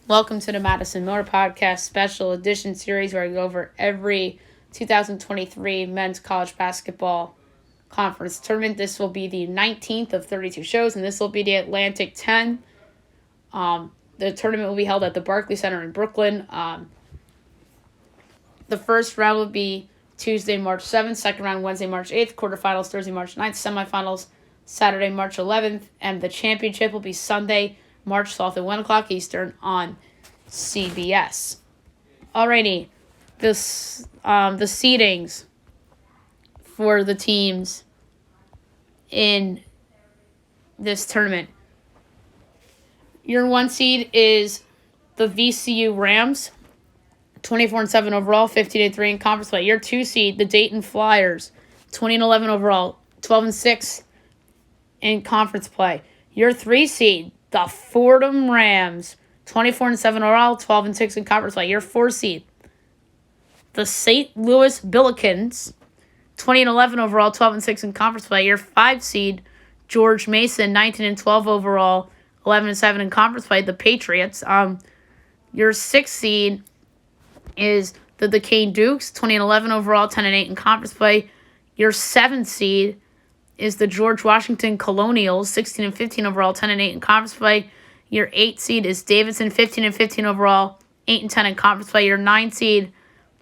Welcome to the Madison Miller Podcast Special Edition Series where I go over every 2023 men's college basketball conference tournament. This will be the 19th of 32 shows, and this will be the Atlantic-10. The tournament will be held at the Barclays Center in Brooklyn. The first round will be Tuesday, March 7th, second round Wednesday, March 8th, quarterfinals Thursday, March 9th, semifinals Saturday, March 11th, and the championship will be Sunday, March 12th at 1 o'clock Eastern on CBS. Alrighty, the seedings for the teams in this tournament. Your 1 seed is the VCU Rams, 24-7 overall, 15-3 in conference play. Your 2 seed, the Dayton Flyers, 20-11 overall, 12-6 in conference play. Your 3 seed, the Fordham Rams, 24-7 overall, 12-6 in conference play. Your 4 seed, the St. Louis Billikens, 20-11 overall, 12-6 in conference play. Your 5 seed, George Mason, 19-12 overall, 11-7 in conference play. The Patriots. Your 6 seed is the Duquesne Dukes, 20-11 overall, 10-8 in conference play. Your 7th seed is the George Washington Colonials, 16-15 overall, 10-8 in conference play. Your 8th seed is Davidson, 15-15 overall, 8-10 in conference play. Your 9th seed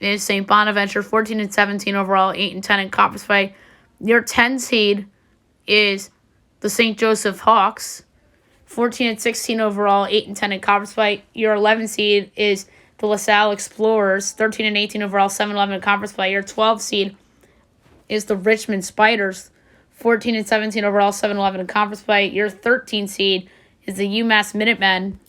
is St. Bonaventure, 14-17 overall, 8-10 in conference play. Your 10 seed is the St. Joseph Hawks, 14-16 overall, 8-10 in conference play. Your 11 seed is the LaSalle Explorers, 13-18 overall, 7-11 in conference play. Your 12 seed is the Richmond Spiders, 14-17 overall, 7-11 in conference play. Your 13 seed is the UMass Minutemen,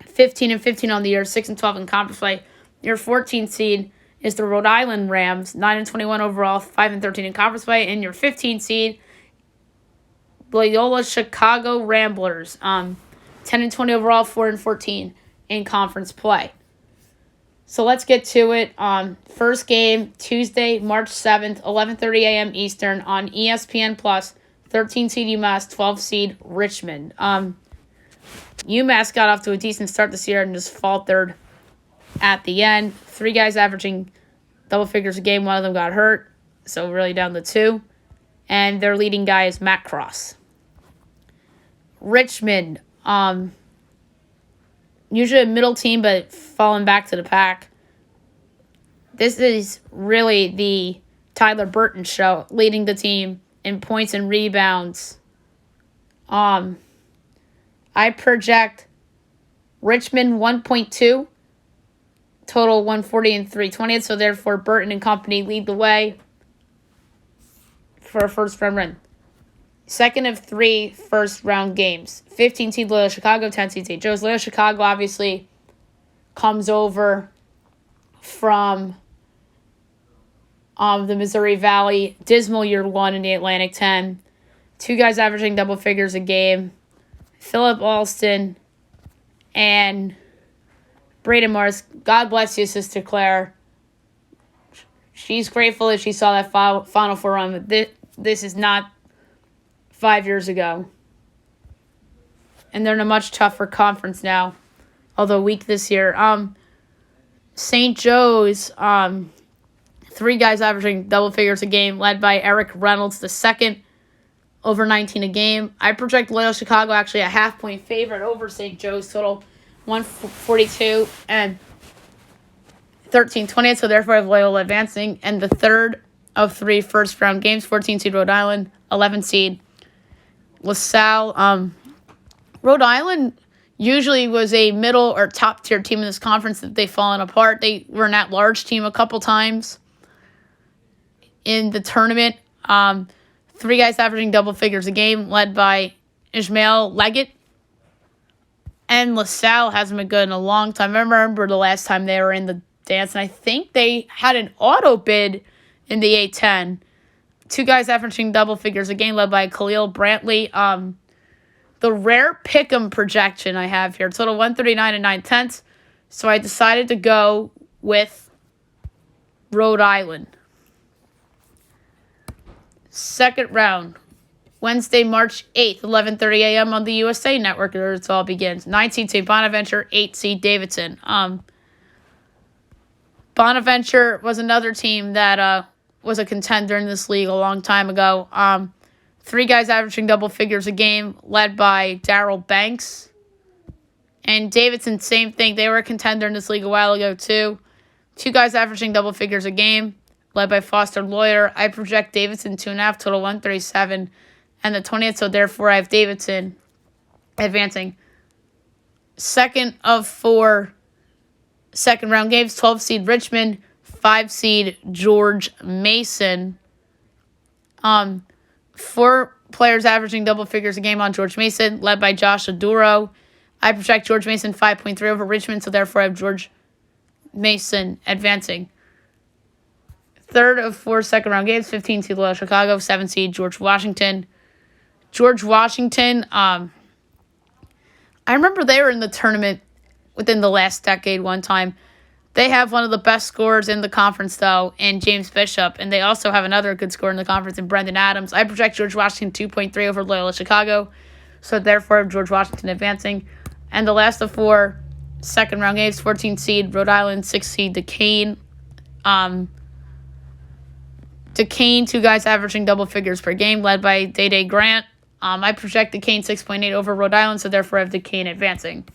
15-15 on the year, 6-12 in conference play. Your 14 seed is the Rhode Island Rams, 9-21 overall, 5-13 in conference play. And your 15 seed, Loyola Chicago Ramblers, 10-20 overall, 4-14 in conference play. So let's get to it. First game, Tuesday, March 7th, 11:30 a.m. Eastern on ESPN+, 13 seed UMass, 12 seed Richmond. UMass got off to a decent start this year and just faltered at the end. 3 guys averaging double figures a game. One of them got hurt, so really down to 2. And their leading guy is Matt Cross. Richmond, usually a middle team, but falling back to the pack. This is really the Tyler Burton show, leading the team in points and rebounds. I project Richmond 1.2, total 140 and 320. So therefore, Burton and company lead the way for a first round run. Second of 3 first round games. 15 seed Loyola Chicago, 10 seed St. Joe's. Loyola Chicago obviously comes over from the Missouri Valley. Dismal year 1 in the Atlantic-10. 2 guys averaging double figures a game. Philip Alston and Braden Morris. God bless you, Sister Claire. She's grateful that she saw that Final Four run. But this is not 5 years ago. And they're in a much tougher conference now, although weak this year. St. Joe's, 3 guys averaging double figures a game, led by Eric Reynolds, the second, over 19 a game. I project Loyola Chicago actually a half-point favorite over St. Joe's, total 142 and 13-20, so therefore I have Loyola advancing. And the third of 3 first-round games, 14 seed Rhode Island, 11 seed LaSalle. Rhode Island usually was a middle or top-tier team in this conference that they've fallen apart. They were an at-large team a couple times in the tournament. 3 guys averaging double figures a game, led by Ishmael Leggett. And LaSalle hasn't been good in a long time. I remember the last time they were in the dance, and I think they had an auto bid in the A10. 2 guys averaging double figures a game, led by Khalil Brantley. The rare pick'em projection I have here, total 139 and 9/10. So I decided to go with Rhode Island. Second round, Wednesday, March 8th, 11:30 a.m. on the USA Network, where it all begins. 9 seed St. Bonaventure, 8 seed Davidson. Bonaventure was another team that was a contender in this league a long time ago. 3 guys averaging double figures a game, led by Darryl Banks. And Davidson, same thing. They were a contender in this league a while ago, too. 2 guys averaging double figures a game, led by Foster Lawyer. I project Davidson 2.5, total 137, and the 20th, so therefore I have Davidson advancing. Second of 4 second-round games, 12 seed Richmond, 5 seed George Mason. 4 players averaging double figures a game on George Mason, led by Josh Aduro. I project George Mason 5.3 over Richmond, so therefore I have George Mason advancing. Third of 4 second-round games, 15 seed Loyola Chicago, 7 seed George Washington. George Washington, I remember they were in the tournament within the last decade one time. They have one of the best scorers in the conference, though, in James Bishop, and they also have another good scorer in the conference in Brendan Adams. I project George Washington 2.3 over Loyola Chicago, so therefore I have George Washington advancing. And the last of 4 second-round games, 14 seed Rhode Island, 6 seed Duquesne. Duquesne, 2 guys averaging double figures per game, led by Day Grant. I project Duquesne 6.8 over Rhode Island, so therefore I have Duquesne advancing.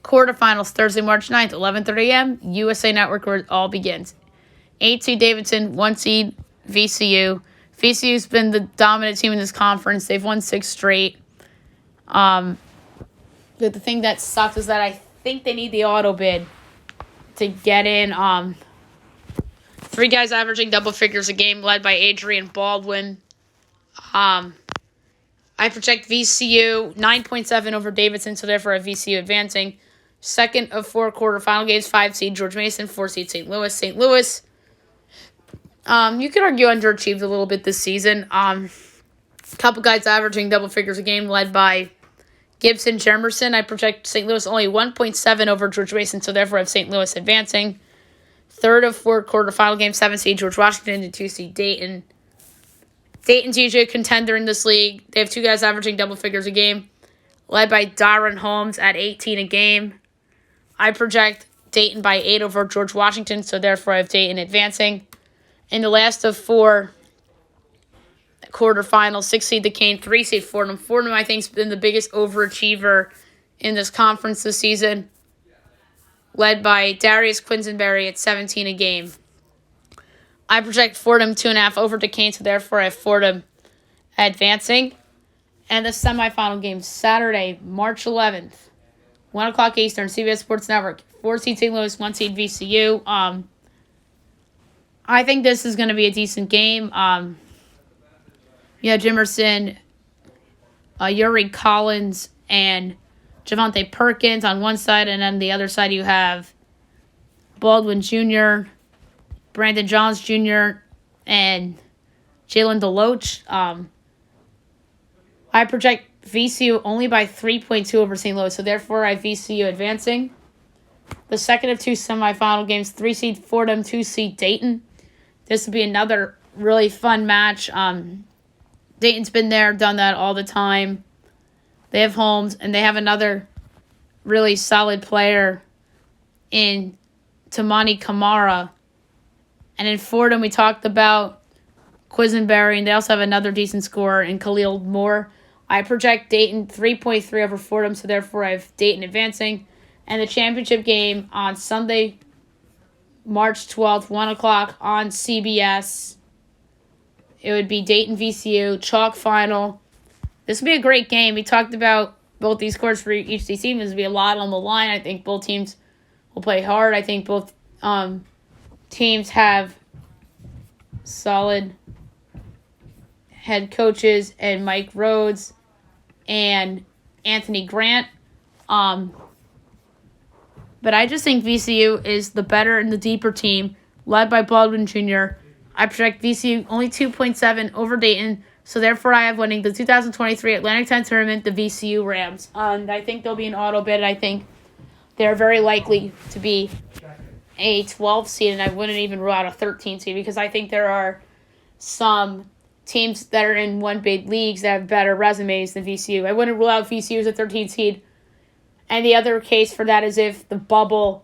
Quarterfinals, Thursday, March 9th, 11:30 a.m., USA Network, where it all begins. 8 seed Davidson, 1 seed VCU. VCU's been the dominant team in this conference. They've won 6 straight. The thing that sucks is that I think they need the auto bid to get in. 3 guys averaging double figures a game, led by Adrian Baldwin. I project VCU 9.7 over Davidson, so therefore I have VCU advancing. Second of 4 quarterfinal games, 5 seed George Mason, 4 seed St. Louis. St. Louis, you could argue underachieved a little bit this season. Couple guys averaging double figures a game, led by Gibson Jemerson. I project St. Louis only 1.7 over George Mason, so therefore I have St. Louis advancing. Third of 4 quarterfinal games, 7 seed George Washington and 2 seed Dayton. Dayton's usually a contender in this league. They have 2 guys averaging double figures a game, led by Darren Holmes at 18 a game. I project Dayton by 8 over George Washington, so therefore I have Dayton advancing. In the last of 4 quarterfinals, 6 seed Duquesne, 3 seed Fordham. Fordham, I think, has been the biggest overachiever in this conference this season, led by Darius Quisenberry at 17 a game. I project Fordham 2.5 over Duquesne, so therefore I have Fordham advancing. And the semifinal game, Saturday, March 11th, 1 o'clock Eastern, CBS Sports Network. 4 seed St. Louis, 1 seed VCU. I think this is going to be a decent game. Jimerson, Yuri Collins, and Javante Perkins on one side, and on the other side you have Baldwin Jr., Brandon Johns Jr., and Jalen DeLoach. I project VCU only by 3.2 over St. Louis, so therefore I have VCU advancing. The second of 2 semifinal games, 3 seed Fordham, 2 seed Dayton. This will be another really fun match. Dayton's been there, done that all the time. They have Holmes, and they have another really solid player in Tamani Kamara. And in Fordham, we talked about Quisenberry, and they also have another decent scorer in Khalil Moore. I project Dayton 3.3 over Fordham, so therefore I have Dayton advancing. And the championship game on Sunday, March 12th, 1 o'clock on CBS. It would be Dayton VCU, chalk final. This would be a great game. We talked about both these scores for each of these teams. There's be a lot on the line. I think both teams will play hard. I think both teams have solid head coaches and Mike Rhodes and Anthony Grant. But I just think VCU is the better and the deeper team, led by Baldwin Jr. I project VCU only 2.7 over Dayton, so therefore I have winning the 2023 Atlantic-10 tournament, the VCU Rams. And I think they'll be an auto bid. I think they're very likely to be a 12 seed, and I wouldn't even rule out a 13 seed because I think there are some teams that are in one big leagues that have better resumes than VCU. I wouldn't rule out VCU as a 13 seed. And the other case for that is if the bubble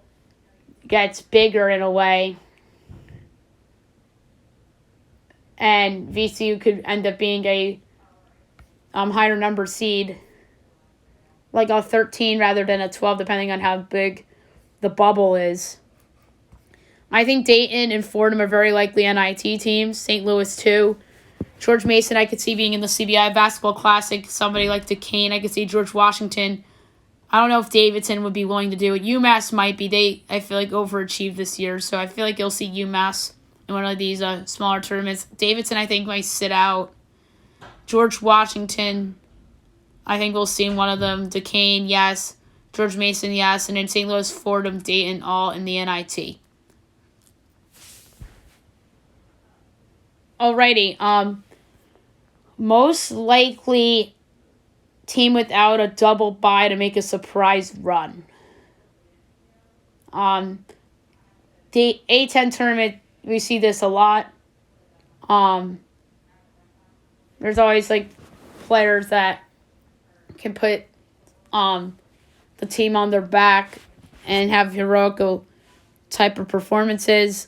gets bigger in a way, and VCU could end up being a higher number seed, like a 13 rather than a 12, depending on how big the bubble is. I think Dayton and Fordham are very likely NIT teams. St. Louis, too. George Mason, I could see being in the CBI Basketball Classic. Somebody like Duquesne, I could see George Washington. I don't know if Davidson would be willing to do it. UMass might be. I feel like, overachieved this year, so I feel like you'll see UMass in one of these smaller tournaments. Davidson, I think, might sit out. George Washington, I think we'll see in one of them. Duquesne, yes. George Mason, yes. And then St. Louis, Fordham, Dayton, all in the NIT. Alrighty. Most likely team without a double bye to make a surprise run. The A10 tournament, we see this a lot. There's always players that can put the team on their back and have heroic type of performances.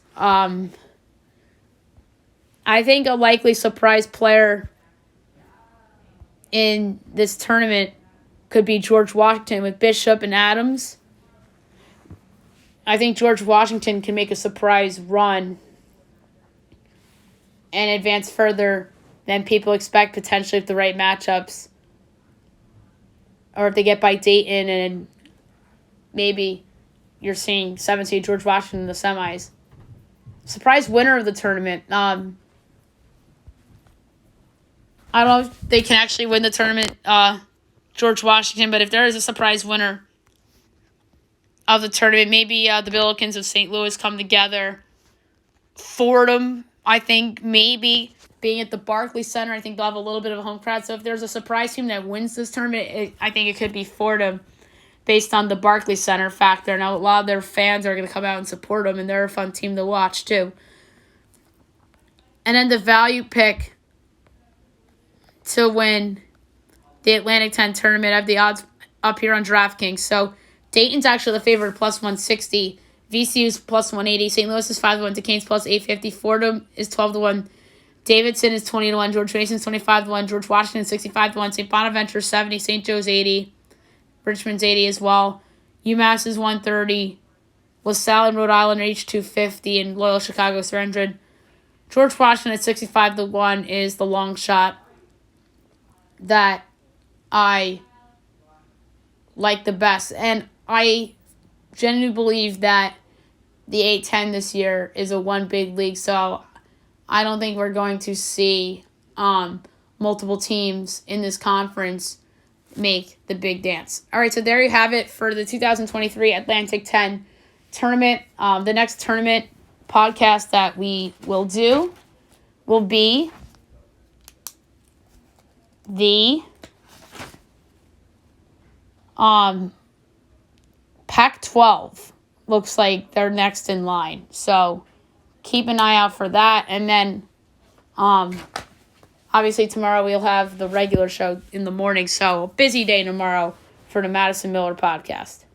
I think a likely surprise player in this tournament could be George Washington with Bishop and Adams. I think George Washington can make a surprise run and advance further than people expect, potentially, with the right matchups. Or if they get by Dayton and maybe you're seeing 7 seed George Washington in the semis. Surprise winner of the tournament. I don't know if they can actually win the tournament, George Washington, but if there is a surprise winner of the tournament, maybe the Billikens of St. Louis come together. Fordham, I think, maybe being at the Barclays Center, I think they'll have a little bit of a home crowd. So if there's a surprise team that wins this tournament, I think it could be Fordham based on the Barclays Center factor. Now, a lot of their fans are going to come out and support them, and they're a fun team to watch, too. And then the value pick to win the Atlantic-10 tournament. I have the odds up here on DraftKings. So Dayton's actually the favorite, plus 160. VCU's plus 180. St. Louis is 5-1. Duquesne's plus 850. Fordham is 12-1. Davidson is 20-1. George Mason's 25-1. George Washington 65-1. St. Bonaventure 70. St. Joe's 80. Richmond's 80 as well. UMass is 130. LaSalle and Rhode Island are each 250. And Loyola Chicago is 300. George Washington at 65-1 is the long shot that I like the best. And I genuinely believe that the A10 this year is a one big league, so I don't think we're going to see multiple teams in this conference make the big dance. All right, so there you have it for the 2023 Atlantic-10 tournament. The next tournament podcast that we will do will be the Pac-12. Looks like they're next in line. So keep an eye out for that. And then obviously tomorrow we'll have the regular show in the morning. So a busy day tomorrow for the Madison Miller podcast.